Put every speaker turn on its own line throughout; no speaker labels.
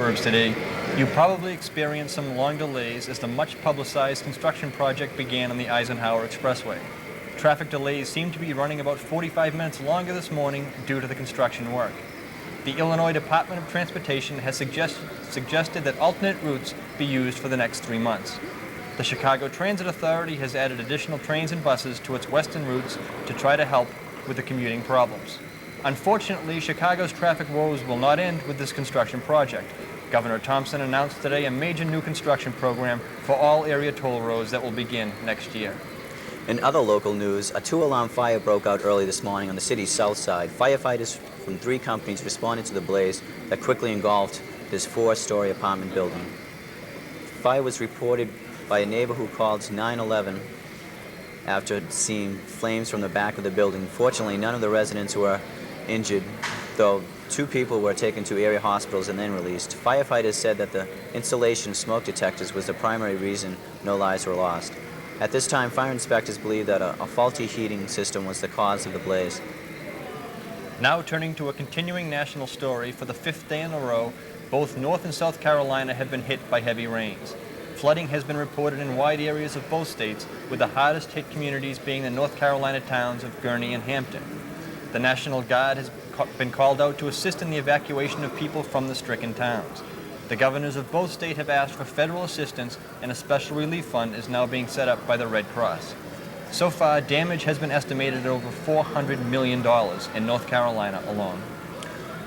suburbs today, you probably experienced some long delays as the much-publicized construction project began on the Eisenhower Expressway. Traffic delays seem to be running about 45 minutes longer this morning due to the construction work. The Illinois Department of Transportation has suggested that alternate routes be used for the next 3 months. The Chicago Transit Authority has added additional trains and buses to its western routes to try to help with the commuting problems. Unfortunately, Chicago's traffic woes will not end with this construction project. Governor Thompson announced today a major new construction program for all area toll roads that will begin next year.
In other local news, a 2-alarm fire broke out early this morning on the city's south side. Firefighters from 3 companies responded to the blaze that quickly engulfed this 4-story apartment building. The fire was reported by a neighbor who called 911 after seeing flames from the back of the building. Fortunately, none of the residents were injured, though 2 people were taken to area hospitals and then released. Firefighters said that the installation of smoke detectors was the primary reason no lives were lost. At this time, fire inspectors believe that a faulty heating system was the cause of the blaze.
Now turning to a continuing national story, for the 5th day in a row, both North and South Carolina have been hit by heavy rains. Flooding has been reported in wide areas of both states, with the hardest hit communities being the North Carolina towns of Gurnee and Hampton. The National Guard has been called out to assist in the evacuation of people from the stricken towns. The governors of both states have asked for federal assistance, and a special relief fund is now being set up by the Red Cross. So far, damage has been estimated at over $400 million in North Carolina alone.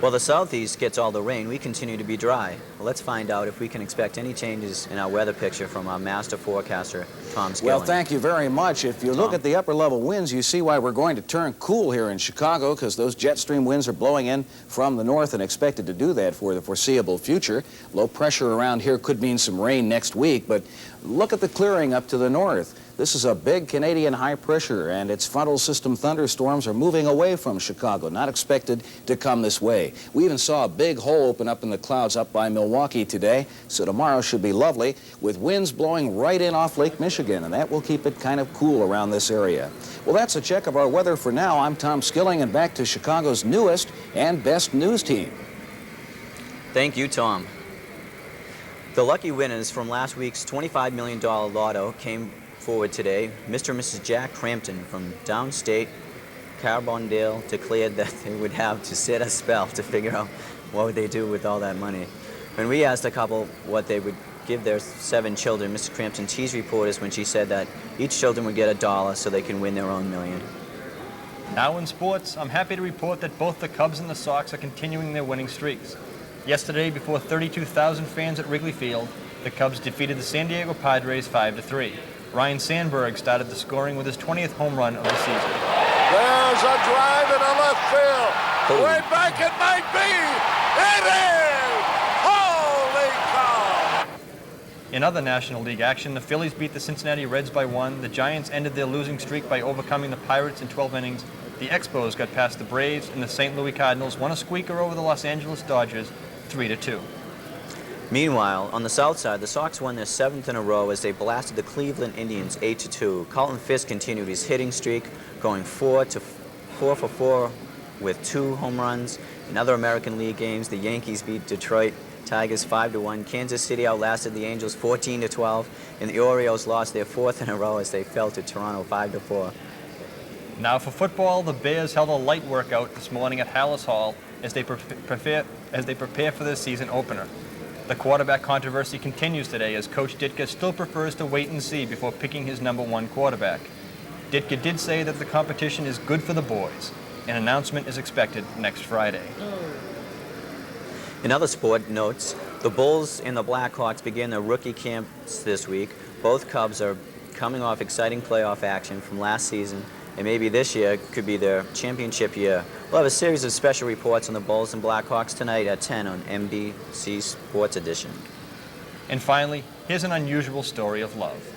While the southeast gets all the rain, we continue to be dry. Well, let's find out if we can expect any changes in our weather picture from our master forecaster, Tom Skilling.
Well, thank you very much. If you look at the upper level winds, you see why we're going to turn cool here in Chicago, because those jet stream winds are blowing in from the north and expected to do that for the foreseeable future. Low pressure around here could mean some rain next week, but look at the clearing up to the north. This is a big Canadian high pressure, and its frontal system thunderstorms are moving away from Chicago, not expected to come this way. We even saw a big hole open up in the clouds up by Milwaukee today, so tomorrow should be lovely, with winds blowing right in off Lake Michigan, and that will keep it kind of cool around this area. Well, that's a check of our weather for now. I'm Tom Skilling, and back to Chicago's newest and best news team.
Thank you, Tom. The lucky winners from last week's $25 million lotto came forward today. Mr. and Mrs. Jack Crampton from downstate Carbondale declared that they would have to sit a spell to figure out what would they do with all that money. When we asked a couple what they would give their 7 children, Mrs. Crampton teased reporters when she said that each children would get $1 so they can win their own million.
Now in sports, I'm happy to report that both the Cubs and the Sox are continuing their winning streaks. Yesterday, before 32,000 fans at Wrigley Field, the Cubs defeated the San Diego Padres 5-3. Ryan Sandberg started the scoring with his 20th home run of the season.
There's a drive into left field. Way back it might be. It is! Holy cow!
In other National League action, the Phillies beat the Cincinnati Reds by 1. The Giants ended their losing streak by overcoming the Pirates in 12 innings. The Expos got past the Braves, and the St. Louis Cardinals won a squeaker over the Los Angeles Dodgers 3-2.
Meanwhile, on the south side, the Sox won their 7th in a row as they blasted the Cleveland Indians 8-2. Carlton Fisk continued his hitting streak, going 4 for 4 with 2 home runs. In other American League games, the Yankees beat Detroit Tigers 5-1. Kansas City outlasted the Angels 14-12, and the Orioles lost their 4th in a row as they fell to Toronto 5-4.
Now for football, the Bears held a light workout this morning at Hallis Hall as they prepare for their season opener. The quarterback controversy continues today as Coach Ditka still prefers to wait and see before picking his #1 quarterback. Ditka did say that the competition is good for the boys. An announcement is expected next Friday.
In other sport notes, the Bulls and the Blackhawks begin their rookie camps this week. Both Cubs are coming off exciting playoff action from last season, and maybe this year could be their championship year. We'll have a series of special reports on the Bulls and Blackhawks tonight at 10 on NBC Sports Edition.
And finally, here's an unusual story of love.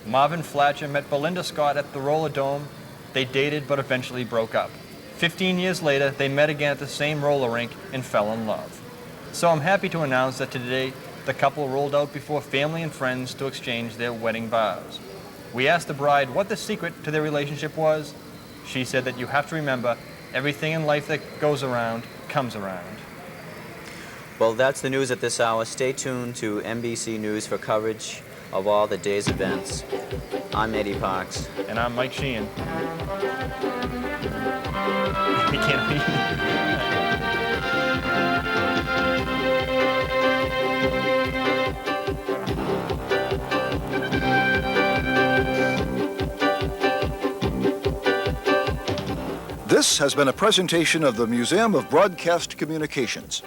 Marvin Fletcher met Belinda Scott at the Roller Dome. They dated but eventually broke up. 15 years later, they met again at the same roller rink and fell in love. So I'm happy to announce that today, the couple rolled out before family and friends to exchange their wedding vows. We asked the bride what the secret to their relationship was. She said that you have to remember, everything in life that goes around comes around.
Well, that's the news at this hour. Stay tuned to NBC News for coverage of all the day's events. I'm Eddie Parks.
And I'm Mike Sheehan. You can't read.
This has been a presentation of the Museum of Broadcast Communications.